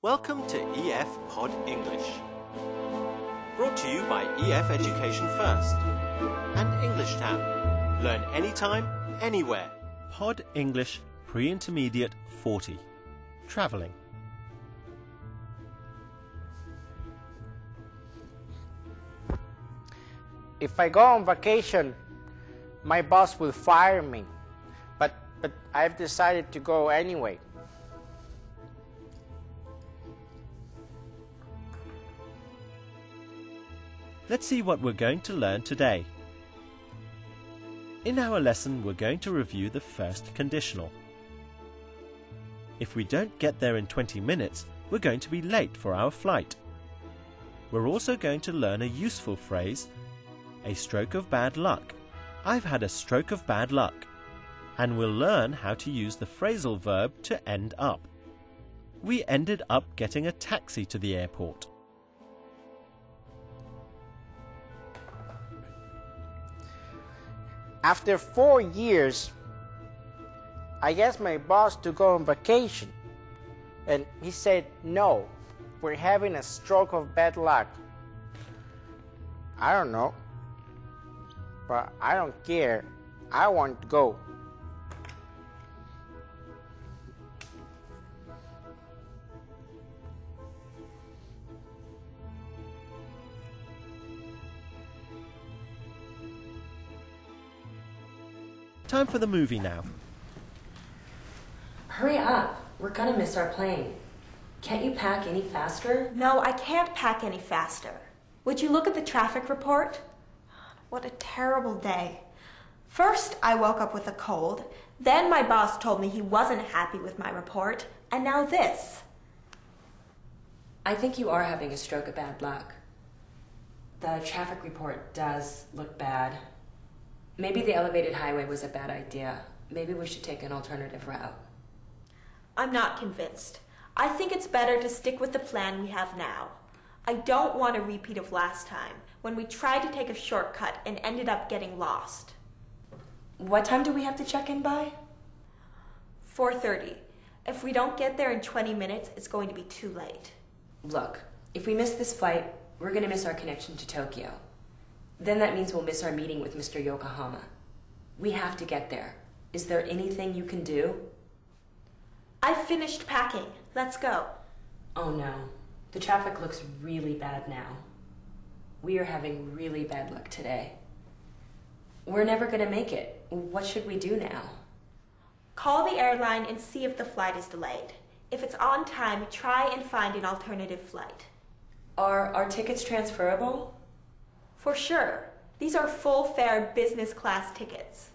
Welcome to EF Pod English. Brought to you by EF Education First and English Town. Learn anytime, anywhere. Pod English Pre-Intermediate 40. Travelling. If I go on vacation, my boss will fire me. But I've decided to go anyway. Let's see what we're going to learn today. In our lesson, we're going to review the first conditional. If we don't get there in 20 minutes, we're going to be late for our flight. We're also going to learn a useful phrase, a stroke of bad luck. I've had a stroke of bad luck. And we'll learn how to use the phrasal verb to end up. We ended up getting a taxi to the airport. After 4 years, I asked my boss to go on vacation. And he said, no, we're having a stroke of bad luck. I don't know. But I don't care. I want to go. Time for the movie now. Hurry up. We're gonna miss our plane. Can't you pack any faster? No, I can't pack any faster. Would you look at the traffic report? What a terrible day. First, I woke up with a cold. Then my boss told me he wasn't happy with my report. And now this. I think you are having a stroke of bad luck. The traffic report does look bad. Maybe the elevated highway was a bad idea. Maybe we should take an alternative route. I'm not convinced. I think it's better to stick with the plan we have now. I don't want a repeat of last time, when we tried to take a shortcut and ended up getting lost. What time do we have to check in by? 4:30. If we don't get there in 20 minutes, it's going to be too late. Look, if we miss this flight, we're gonna miss our connection to Tokyo. Then that means we'll miss our meeting with Mr. Yokohama. We have to get there. Is there anything you can do? I've finished packing. Let's go. Oh no. The traffic looks really bad now. We are having really bad luck today. We're never gonna make it. What should we do now? Call the airline and see if the flight is delayed. If it's on time, try and find an alternative flight. Are our tickets transferable? For sure. These are full-fare business class tickets.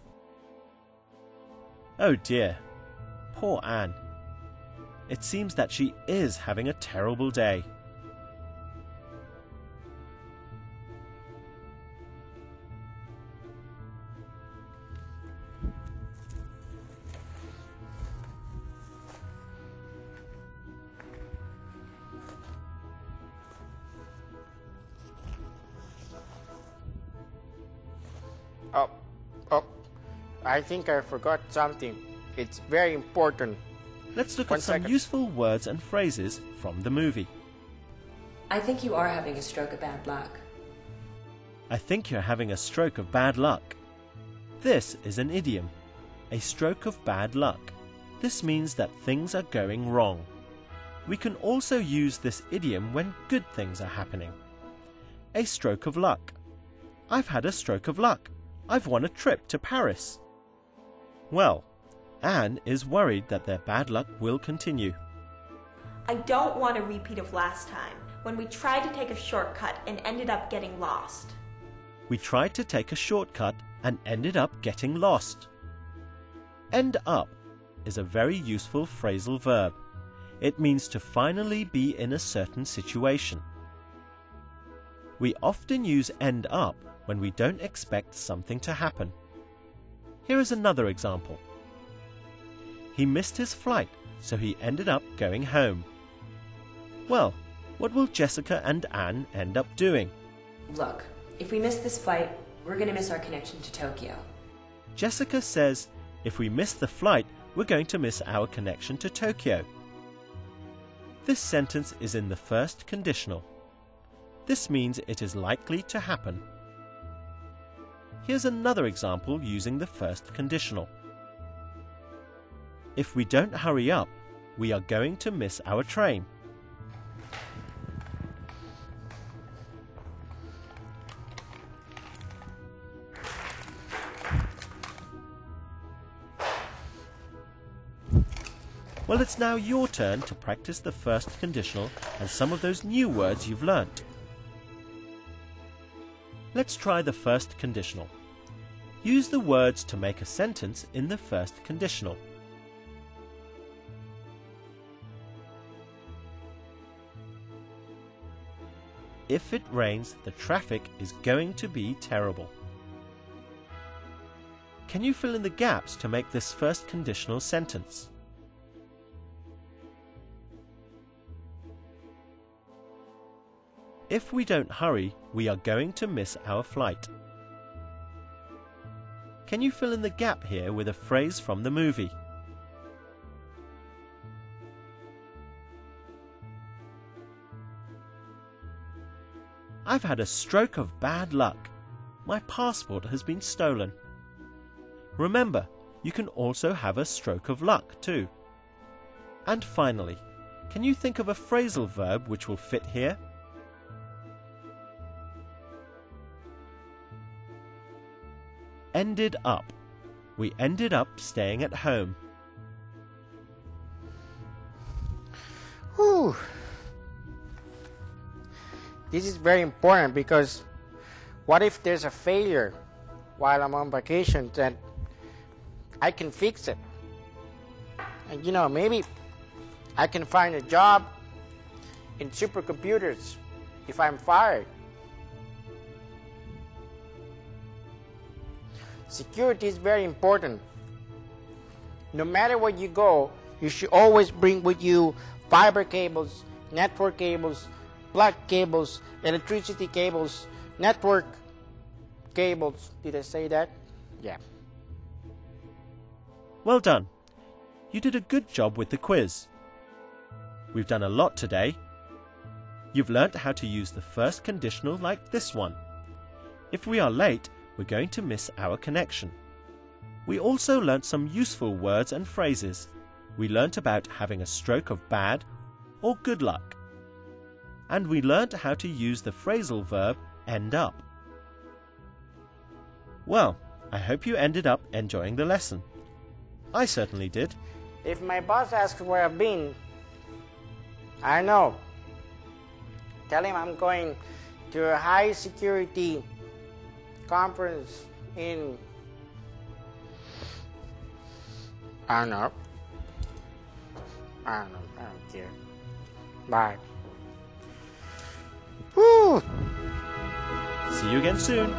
Oh dear. Poor Anne. It seems that she is having a terrible day. I think I forgot something. It's very important. Let's look at some useful words and phrases from the movie. I think you are having a stroke of bad luck. I think you're having a stroke of bad luck. This is an idiom. A stroke of bad luck. This means that things are going wrong. We can also use this idiom when good things are happening. A stroke of luck. I've had a stroke of luck. I've won a trip to Paris. Well, Anne is worried that their bad luck will continue. I don't want a repeat of last time, when we tried to take a shortcut and ended up getting lost. We tried to take a shortcut and ended up getting lost. End up is a very useful phrasal verb. It means to finally be in a certain situation. We often use end up when we don't expect something to happen. Here is another example. He missed his flight, so he ended up going home. Well, what will Jessica and Anne end up doing? Look, if we miss this flight, we're gonna miss our connection to Tokyo. Jessica says, if we miss the flight, we're going to miss our connection to Tokyo. This sentence is in the first conditional. This means it is likely to happen. Here's another example using the first conditional. If we don't hurry up, we are going to miss our train. Well, it's now your turn to practice the first conditional and some of those new words you've learnt. Let's try the first conditional. Use the words to make a sentence in the first conditional. If it rains, the traffic is going to be terrible. Can you fill in the gaps to make this first conditional sentence? If we don't hurry, we are going to miss our flight. Can you fill in the gap here with a phrase from the movie? I've had a stroke of bad luck. My passport has been stolen. Remember, you can also have a stroke of luck too. And finally, can you think of a phrasal verb which will fit here? Ended up. We ended up staying at home. Whew. This is very important because what if there's a failure while I'm on vacation, then I can fix it. And maybe I can find a job in supercomputers if I'm fired. Security is very important. No matter where you go, you should always bring with you fiber cables, network cables, plug cables, electricity cables, network cables. Did I say that? Yeah. Well done. You did a good job with the quiz. We've done a lot today. You've learnt how to use the first conditional like this one. If we are late, we're going to miss our connection. We also learnt some useful words and phrases. We learnt about having a stroke of bad or good luck. And we learnt how to use the phrasal verb end up. Well, I hope you ended up enjoying the lesson. I certainly did. If my boss asks where I've been, I know. Tell him I'm going to a high security conference in, I don't know. I don't care. Bye. Woo! See you again soon.